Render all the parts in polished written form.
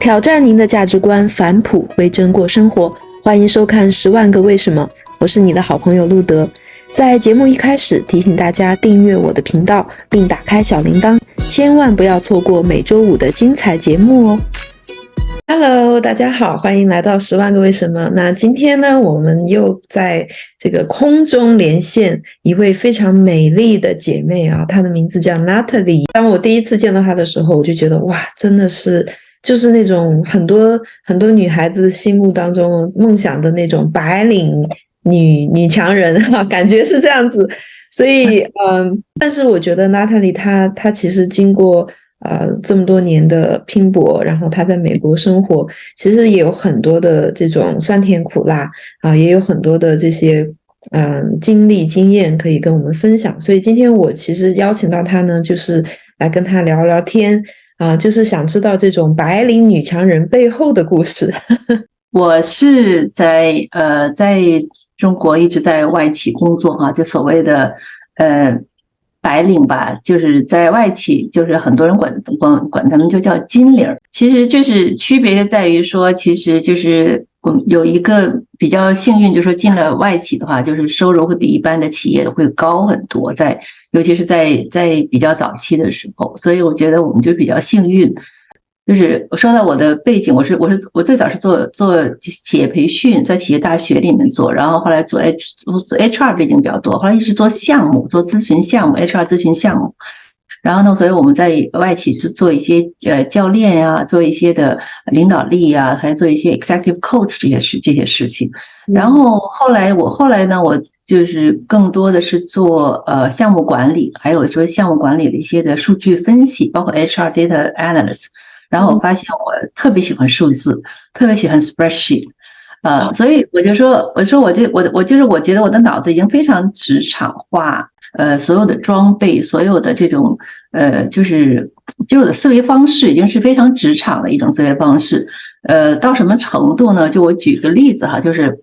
挑战您的价值观，返璞归真过生活。欢迎收看《10万个为什么》，我是你的好朋友路德。在节目一开始，提醒大家订阅我的频道，并打开小铃铛，千万不要错过每周五的精彩节目哦。Hello， 大家好，欢迎来到10万个为什么。那今天呢，我们又在这个空中连线一位非常美丽的姐妹啊，她的名字叫 Natalie。当我第一次见到她的时候，我就觉得哇，真的是就是那种很多女孩子心目当中梦想的那种白领女强人啊，感觉是这样子。所以但是我觉得 Natalie 她其实经过这么多年的拼搏，然后她在美国生活，其实也有很多的这种酸甜苦辣啊，也有很多的这些经历经验可以跟我们分享。所以今天我其实邀请到她呢，就是来跟她聊聊天就是想知道这种白领女强人背后的故事。我是在中国一直在外企工作哈，就所谓的白领吧，就是在外企，就是很多人管他们就叫金领。其实就是区别就在于说，其实就是有一个比较幸运，就是说进了外企的话，就是收入会比一般的企业会高很多，尤其是在比较早期的时候，所以我觉得我们就比较幸运。就是我说到我的背景，我最早是做企业培训，在企业大学里面做，然后后来做 HR 背景比较多，后来一直做项目，做咨询项目 HR 咨询项目。然后呢，所以我们在外企做一些教练呀，做一些的领导力呀，还做一些 executive coach 这些事情。然后后来呢，我就是更多的是做项目管理，还有说项目管理的一些的数据分析，包括 HR data analyst。然后我发现我特别喜欢数字，特别喜欢 spreadsheet，所以我觉得我的脑子已经非常职场化，所有的装备，所有的这种就是我的思维方式已经是非常职场的一种思维方式，到什么程度呢？就我举个例子哈，就是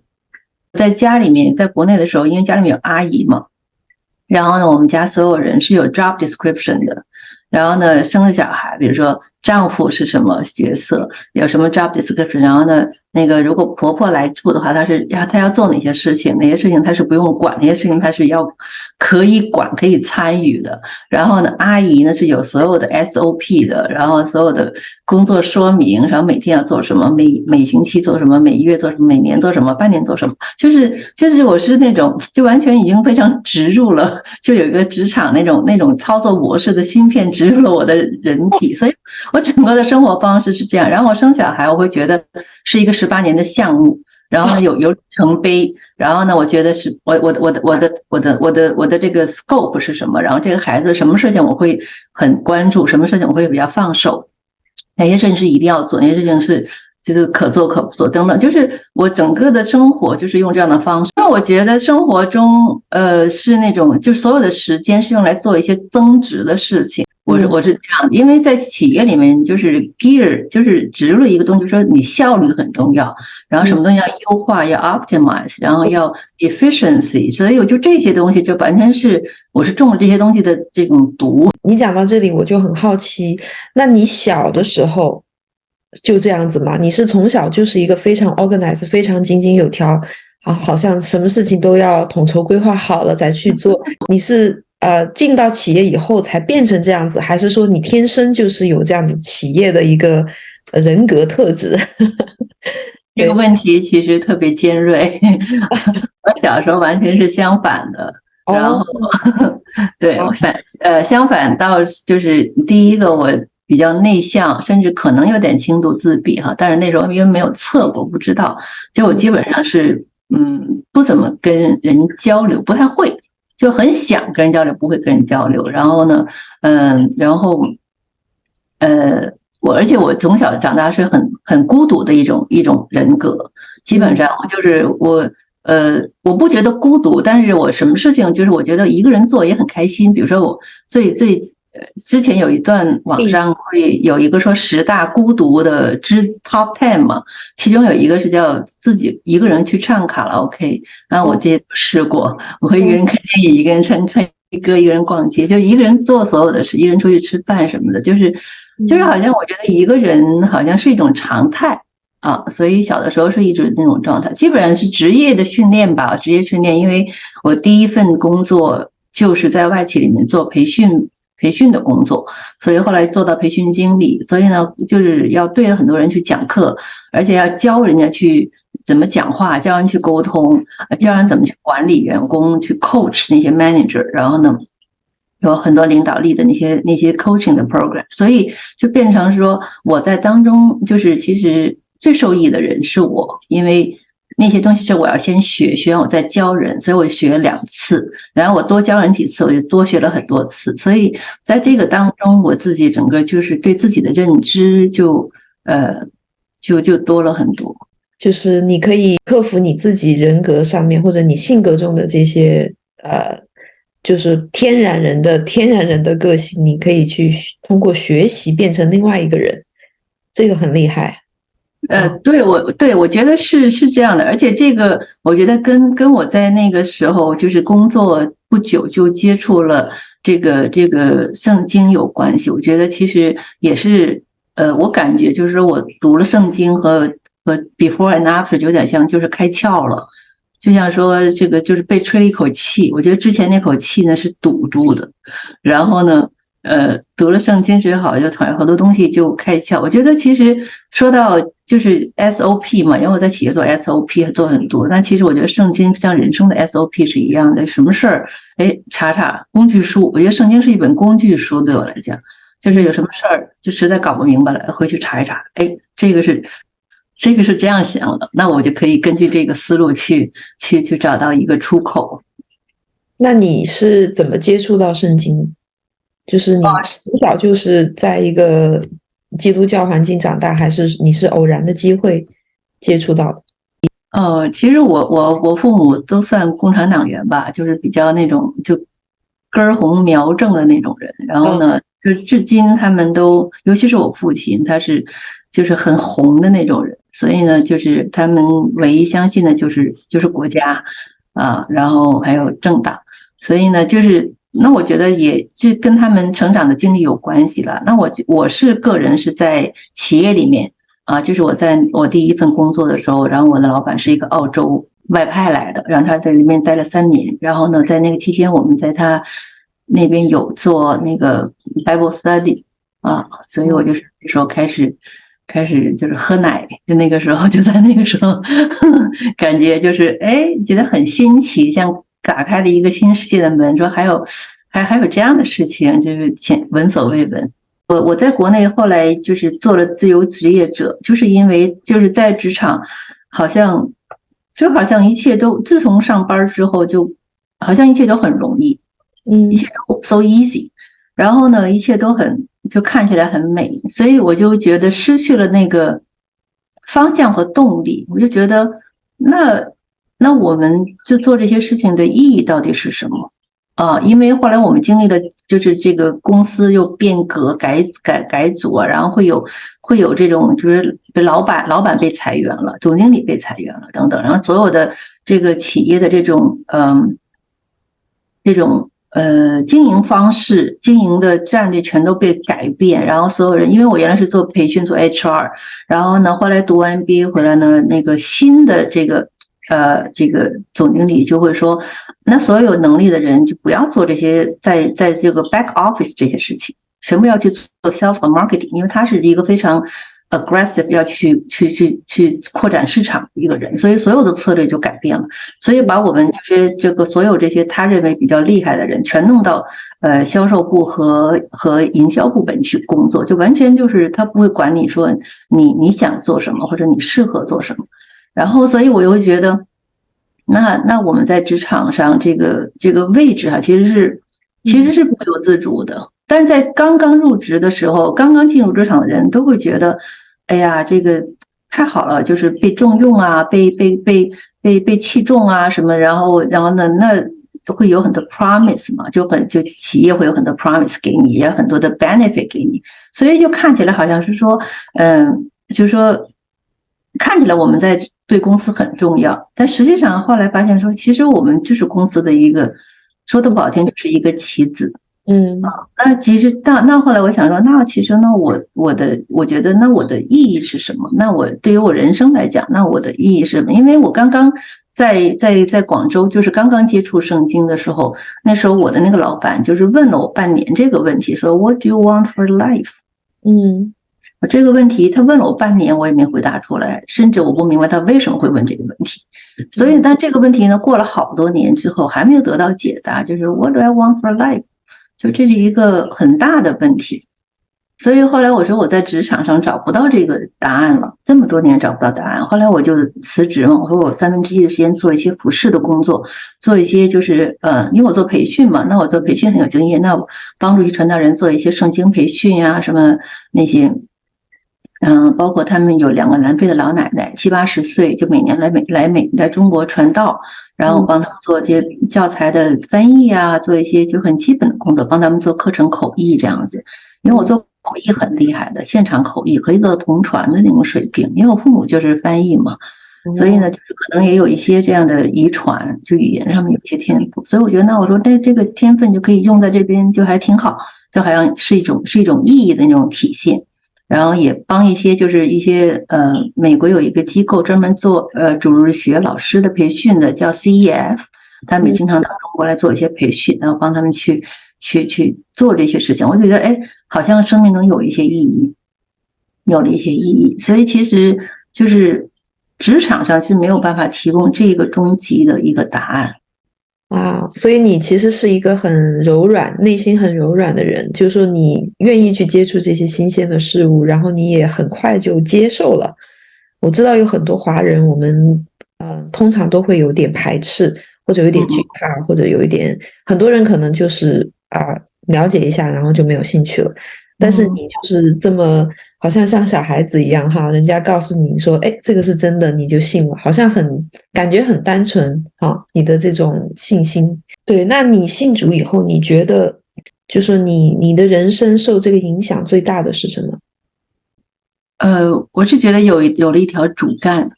在家里面，在国内的时候，因为家里面有阿姨嘛，然后呢，我们家所有人是有 job description 的。然后呢，生了小孩，比如说丈夫是什么角色，有什么 job description， 然后呢，那个如果婆婆来住的话，她要做哪些事情，哪些事情她是不用管，哪些事情她是可以管可以参与的。然后呢，阿姨呢是有所有的 SOP 的，然后所有的工作说明，然后每天要做什么，每星期做什么，每月做什么，每年做什么，半年做什么，就是我是那种就完全已经非常植入了，就有一个职场那种操作模式的芯片植入了我的人体，所以我整个的生活方式是这样。然后我生小孩，我会觉得是一个18年的项目，然后呢有里程碑，然后呢我觉得是我的这个 scope 是什么，然后这个孩子什么事情我会很关注，什么事情我会比较放手，哪些事情是一定要做，哪些事情是就是可做可不做等等，就是我整个的生活就是用这样的方式。因为我觉得生活中是那种就所有的时间是用来做一些增值的事情。我是这样，因为在企业里面就是 gear 就是植入了一个东西，就是说你效率很重要，然后什么东西要优化，要 optimize， 然后要 efficiency， 所以我就这些东西就完全是我是中了这些东西的这种毒。你讲到这里我就很好奇，那你小的时候就这样子吗？你是从小就是一个非常 organized 非常井井有条好像什么事情都要统筹规划好了再去做，你是进到企业以后才变成这样子，还是说你天生就是有这样子企业的一个人格特质？这个问题其实特别尖锐，我小时候完全是相反的，然后对，相反到就是第一个我比较内向，甚至可能有点轻度自闭哈，但是那时候因为没有测过，不知道，就我基本上是不怎么跟人交流，不太会。就很想跟人交流，不会跟人交流。然后呢，而且我从小长大是很孤独的一种人格。基本上我不觉得孤独，但是我什么事情就是我觉得一个人做也很开心。比如说我之前有一段网上会有一个说10大孤独的top 10嘛，其中有一个是叫自己一个人去唱卡拉 OK， 然后我这些都试过，我会一个人看电影，一个人看一个人逛街，就一个人做所有的事，一个人出去吃饭什么的，就是好像我觉得一个人好像是一种常态啊，所以小的时候是一直那种状态，基本上是职业的训练吧，职业训练，因为我第一份工作就是在外企里面做培训的工作，所以后来做到培训经理，所以呢，就是要对很多人去讲课，而且要教人家去怎么讲话，教人去沟通，教人怎么去管理员工，去 coach 那些 manager， 然后呢，有很多领导力的那些 coaching 的 program， 所以就变成说我在当中就是其实最受益的人是我，因为那些东西是我要先学，学完我再教人，所以我学了2次，然后我多教人几次，我就多学了很多次，所以在这个当中，我自己整个就是对自己的认知就多了很多。就是你可以克服你自己人格上面或者你性格中的这些就是天然人的个性，你可以去通过学习变成另外一个人，这个很厉害。我觉得是这样的，而且这个我觉得跟我在那个时候就是工作不久就接触了这个圣经有关系。我觉得其实也是我感觉就是说我读了圣经和 before and after 有点像就是开窍了，就像说这个就是被吹了一口气。我觉得之前那口气呢是堵住的，然后呢读了圣经之后，就好多东西就开窍。我觉得其实说到就是 SOP 嘛，因为我在企业做 SOP 做很多，那其实我觉得圣经像人生的 SOP 是一样的，什么事儿查工具书。我觉得圣经是一本工具书，对我来讲，就是有什么事儿就实在搞不明白了，回去查一查，这个是这样想的，那我就可以根据这个思路去找到一个出口。那你是怎么接触到圣经？就是你从小就是在一个基督教环境长大，还是你是偶然的机会接触到的？其实我父母都算共产党员吧，就是比较那种就根红苗正的那种人。然后呢，就至今他们都，尤其是我父亲，他是就是很红的那种人，所以呢，就是他们唯一相信的就是国家啊，然后还有政党，所以呢，就是那我觉得也是跟他们成长的经历有关系了。那我是个人是在企业里面。就是我在我第一份工作的时候，然后我的老板是一个澳洲外派来的，让他在里面待了3年。然后呢，在那个期间，我们在他那边有做那个 Bible study 所以我就是那时候开始就是喝奶，就那个时候就在那个时候感觉就是觉得很新奇，像打开了一个新世界的门，说还有这样的事情，就是闻所未闻。我在国内后来就是做了自由职业者，就是因为就是在职场，好像一切都自从上班之后，就好像一切都很容易，一切都 so easy， 然后呢，一切都就看起来很美，所以我就觉得失去了那个方向和动力，我就觉得那我们就做这些事情的意义到底是什么？因为后来我们经历了，就是这个公司又变革改组然后会有这种就是老板被裁员了，总经理被裁员了等等，然后所有的这个企业的这种经营方式、经营的战略全都被改变，然后所有人，因为我原来是做培训做 HR， 然后呢后来读完 MBA 回来呢，那个新的这个总经理就会说，那所有有能力的人就不要做这些在这个 back office 这些事情，全部要去做 sales 和 marketing， 因为他是一个非常 aggressive 要去扩展市场的一个人，所以所有的策略就改变了，所以把我们这个所有这些他认为比较厉害的人全弄到销售部和营销部门去工作，就完全就是他不会管你说你想做什么或者你适合做什么。然后，所以我又觉得，那我们在职场上这个位置其实是不由自主的。但是在刚刚入职的时候，刚刚进入职场的人都会觉得，哎呀，这个太好了，就是被重用啊，被器重啊什么，然后呢，那都会有很多 promise 嘛，就企业会有很多 promise 给你，也有很多的 benefit 给你，所以就看起来好像是说，就是说。看起来我们在对公司很重要，但实际上后来发现说，其实我们就是公司的一个说的不好听就是一个棋子。嗯那其实那后来我想说，那其实呢，我觉得那我的意义是什么？那我对于我人生来讲，那我的意义是什么？因为我刚刚在广州，就是刚刚接触圣经的时候，那时候我的那个老板就是问了我半年这个问题，说 What do you want for life？这个问题他问了我半年，我也没回答出来，甚至我不明白他为什么会问这个问题。所以，但这个问题呢，过了好多年之后还没有得到解答，就是 What do I want for life？就这是一个很大的问题。所以后来我说我在职场上找不到这个答案了，这么多年找不到答案。后来我就辞职嘛，我说我1/3的时间做一些服饰的工作，做一些就是因为我做培训嘛，那我做培训很有经验，那我帮助一些传道人做一些圣经培训呀，什么那些。包括他们有2个南非的老奶奶，70、80岁，就每年来中国传道，然后帮他们做这些教材的翻译啊，做一些就很基本的工作，帮他们做课程口译这样子。因为我做口译很厉害的，现场口译可以做到同传的那种水平，因为我父母就是翻译嘛，所以呢，就是可能也有一些这样的遗传，就语言上面有一些天赋。所以我觉得，那我说这个天分就可以用在这边，就还挺好，就好像是一种意义的那种体现。然后也帮一些就是一些美国有一个机构专门做主日学老师的培训的，叫 CEF， 他们经常到中国来做一些培训，然后帮他们去做这些事情。我觉得好像生命中有一些意义，有了一些意义。所以其实就是职场上是没有办法提供这个终极的一个答案。所以你其实是一个很柔软，内心很柔软的人，就是说你愿意去接触这些新鲜的事物，然后你也很快就接受了。我知道有很多华人，我们通常都会有点排斥，或者有点惧怕，或者有一点，很多人可能就是了解一下，然后就没有兴趣了。但是你就是这么好像小孩子一样哈，人家告诉你说这个是真的，你就信了，好像感觉很单纯你的这种信心。对，那你信主以后，你觉得就是你的人生受这个影响最大的是什么？我是觉得有了一条主干，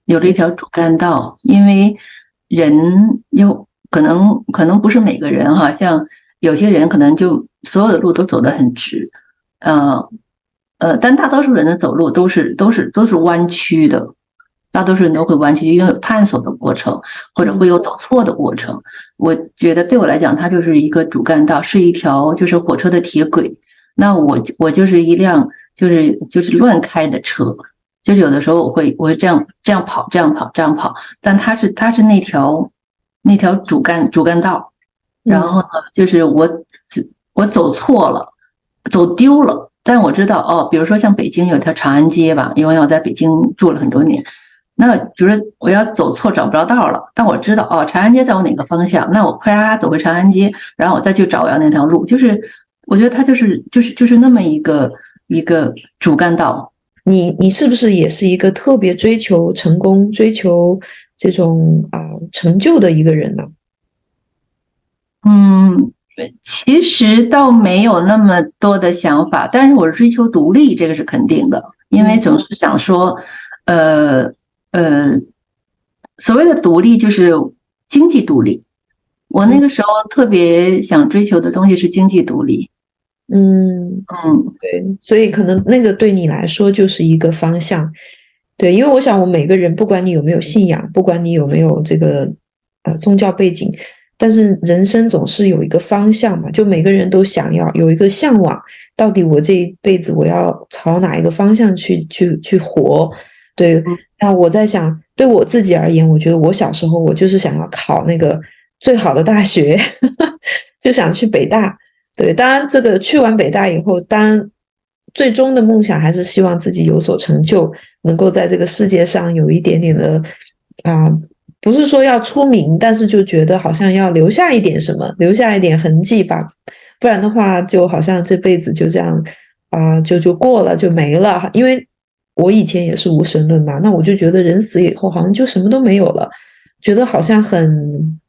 有了一条主干道。因为人可能不是每个人哈，像有些人可能就所有的路都走得很直，但大多数人的走路都是弯曲的，大多数人都会弯曲，因为有探索的过程，或者会有走错的过程。我觉得对我来讲，它就是一个主干道，是一条就是火车的铁轨。那我就是一辆就是乱开的车，就是有的时候我会这样跑，但它是那条主干道。然后呢，就是我走错了，走丢了。但我知道比如说像北京有条长安街吧，因为我在北京住了很多年，那就是我要走错找不着道了，但我知道长安街在我哪个方向，那我快走回长安街，然后我再去找我要那条路。就是我觉得它就是那么一个主干道。你是不是也是一个特别追求成功、追求这种成就的一个人呢？其实倒没有那么多的想法，但是我追求独立，这个是肯定的。因为总是想说，所谓的独立就是经济独立。我那个时候特别想追求的东西是经济独立。对，所以可能那个对你来说就是一个方向。对，因为我想我每个人，不管你有没有信仰，不管你有没有这个宗教背景，但是人生总是有一个方向嘛，就每个人都想要有一个向往，到底我这一辈子我要朝哪一个方向去活。对，那我在想，对我自己而言，我觉得我小时候我就是想要考那个最好的大学就想去北大。对，当然这个去完北大以后，当然最终的梦想还是希望自己有所成就，能够在这个世界上有一点点的不是说要出名，但是就觉得好像要留下一点什么，留下一点痕迹吧，不然的话就好像这辈子就这样就过了，就没了。因为我以前也是无神论嘛，那我就觉得人死以后好像就什么都没有了，觉得好像很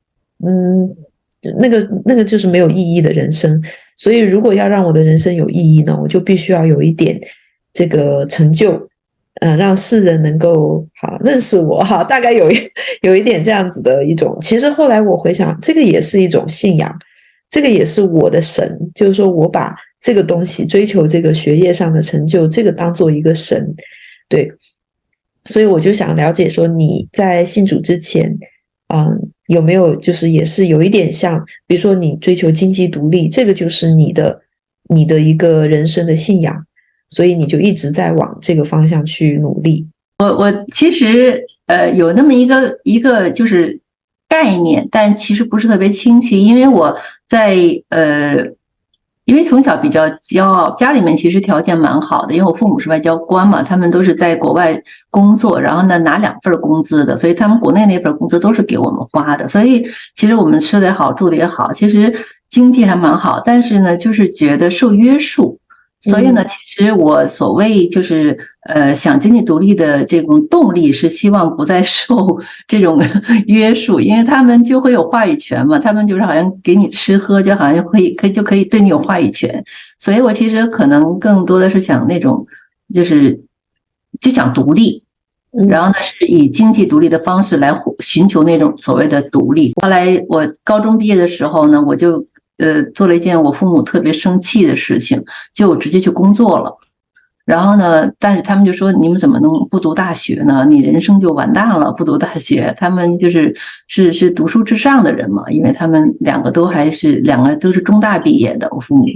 那个就是没有意义的人生。所以如果要让我的人生有意义呢，我就必须要有一点这个成就，让世人能够好认识我哈，大概有一点这样子的一种。其实后来我回想，这个也是一种信仰，这个也是我的神，就是说我把这个东西追求这个学业上的成就，这个当做一个神，对。所以我就想了解说你在信主之前，有没有就是也是有一点像，比如说你追求经济独立，这个就是你的一个人生的信仰，所以你就一直在往这个方向去努力。我其实有那么一个就是概念，但其实不是特别清晰，因为我在因为从小比较骄傲，家里面其实条件蛮好的，因为我父母是外交官嘛，他们都是在国外工作，然后呢拿2份工资的，所以他们国内那份工资都是给我们花的，所以其实我们吃的也好，住的也好，其实经济还蛮好，但是呢就是觉得受约束。所以呢，其实我所谓就是想经济独立的这种动力是希望不再受这种约束，因为他们就会有话语权嘛，他们就是好像给你吃喝，就好像可以对你有话语权。所以我其实可能更多的是想那种就想独立，然后呢是以经济独立的方式来寻求那种所谓的独立。后来我高中毕业的时候呢，我就做了一件我父母特别生气的事情，就直接去工作了。然后呢，但是他们就说你们怎么能不读大学呢？你人生就完蛋了，不读大学。他们是读书至上的人嘛，因为他们两个都是中大毕业的，我父母，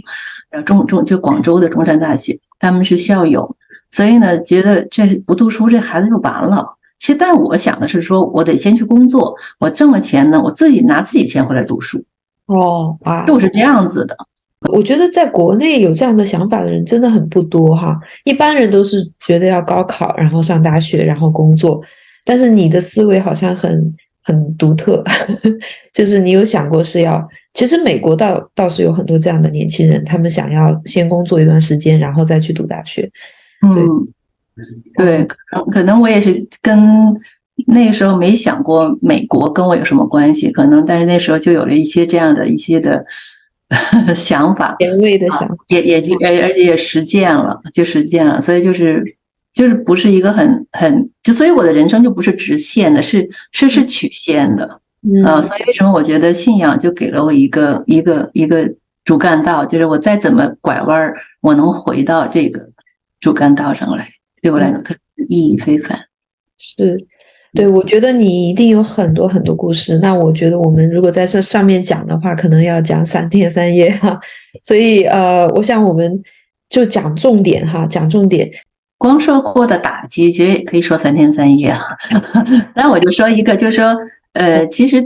就广州的中山大学，他们是校友，所以呢，觉得这不读书这孩子就完了。其实，但是我想的是说，我得先去工作，我挣了钱呢，我自己拿自己钱回来读书。就是这样子的。我觉得在国内有这样的想法的人真的很不多哈，一般人都是觉得要高考，然后上大学，然后工作，但是你的思维好像很独特，就是你有想过其实美国倒是有很多这样的年轻人，他们想要先工作一段时间，然后再去读大学。对，可能我也是跟那个时候没想过美国跟我有什么关系，可能但是那时候就有了一些这样的想法，前卫的想法，而且也实践了，所以就是不是一个所以我的人生就不是直线的，是曲线的。所以为什么我觉得信仰就给了我一个主干道，就是我再怎么拐弯，我能回到这个主干道上来，对我来讲特别意义非凡。是。对，我觉得你一定有很多很多故事。那我觉得我们如果在这上面讲的话，可能要讲3天3夜哈。所以我想我们就讲重点哈，讲重点。光说过的打击，其实也可以说3天3夜哈。那我就说一个，就是说其实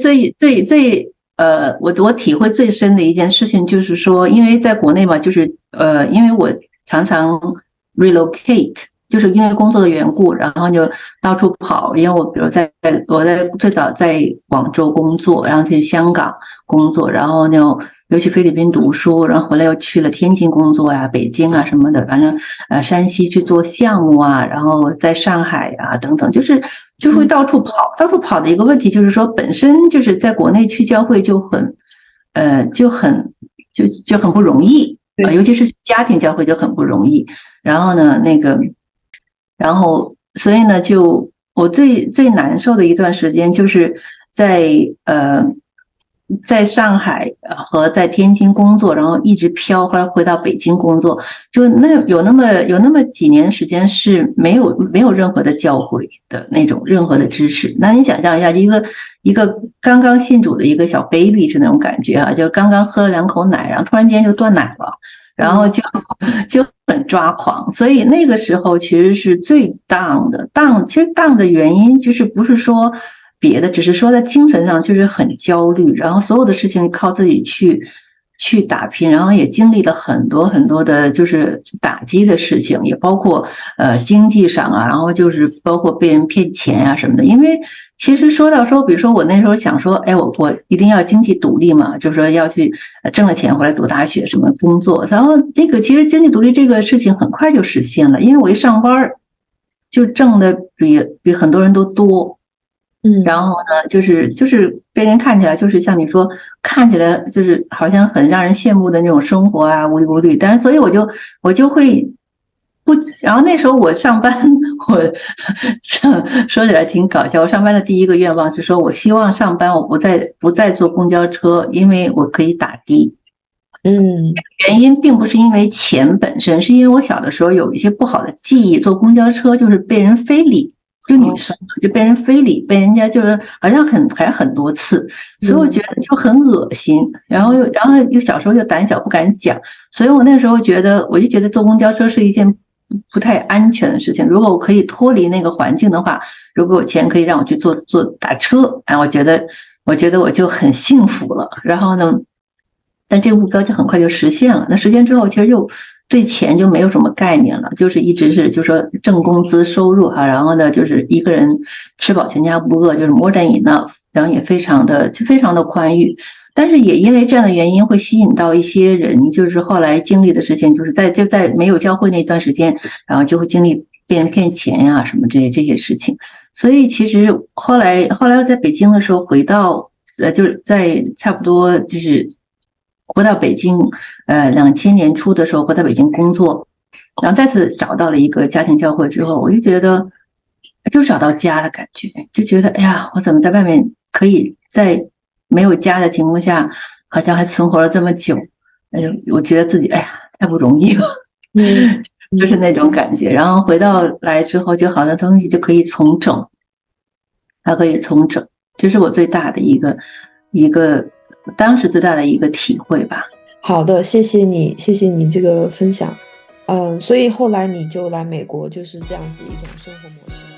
我体会最深的一件事情就是说，因为在国内嘛，就是因为我常常 relocate。就是因为工作的缘故，然后就到处跑。因为我比如我最早在广州工作，然后去香港工作，然后又去菲律宾读书，然后回来又去了天津工作呀、北京啊什么的，反正山西去做项目啊，然后在上海啊等等，就会到处跑。到处跑的一个问题就是说，本身就是在国内去教会就很不容易，尤其是家庭教会就很不容易。然后呢，所以呢，就我最难受的一段时间，就是在上海和在天津工作，然后一直飘，后来回到北京工作，就有那么几年时间是没有任何的教会的那种任何的支持。那你想象一下，一个刚刚信主的一个小 baby 是那种感觉啊，就刚刚喝了2口奶，然后突然间就断奶了。然后就很抓狂，所以那个时候其实是最 down 的。其实 down 的原因就是不是说别的，只是说在精神上就是很焦虑，然后所有的事情靠自己去打拼，然后也经历了很多很多的就是打击的事情，也包括经济上啊，然后就是包括被人骗钱啊什么的。因为其实说比如说我那时候想说，哎，我一定要经济独立嘛，就是说要去挣了钱回来读大学什么工作，然后其实经济独立这个事情很快就实现了，因为我一上班就挣的比很多人都多。然后呢，就是被人看起来就是像你说，看起来就是好像很让人羡慕的那种生活啊，无忧无虑。但是所以我就会然后那时候我上班，我说起来挺搞笑。我上班的第一个愿望是说，我希望上班我不再坐公交车，因为我可以打的。原因并不是因为钱本身，是因为我小的时候有一些不好的记忆，坐公交车就是被人非礼，就女生就被人非礼，被人家就是好像还很多次，所以我觉得就很恶心。然后又小时候又胆小不敢讲，所以我那时候我就觉得坐公交车是一件不太安全的事情。如果我可以脱离那个环境的话，如果有钱可以让我去打车，我觉得我就很幸福了。然后呢？但这个目标就很快就实现了。那实现之后，其实又对钱就没有什么概念了，就是一直是就说挣工资收入哈，然后呢就是一个人吃饱全家不饿，就是 more than enough，然后也非常的宽裕。但是也因为这样的原因，会吸引到一些人，就是后来经历的事情，就是在没有教会那段时间，然后就会经历被人骗钱呀什么这些事情。所以其实后来要在北京的时候回到就是在差不多就是回到北京，2000年初的时候回到北京工作，然后再次找到了一个家庭教会之后，我就觉得就找到家的感觉，就觉得哎呀，我怎么在外面可以在没有家的情况下，好像还存活了这么久？我觉得自己哎呀太不容易了，就是那种感觉。然后回到来之后，就好多东西就可以重整，它可以重整，这是我最大的一个当时最大的一个体会吧。好的，谢谢你这个分享。所以后来你就来美国，就是这样子一种生活模式。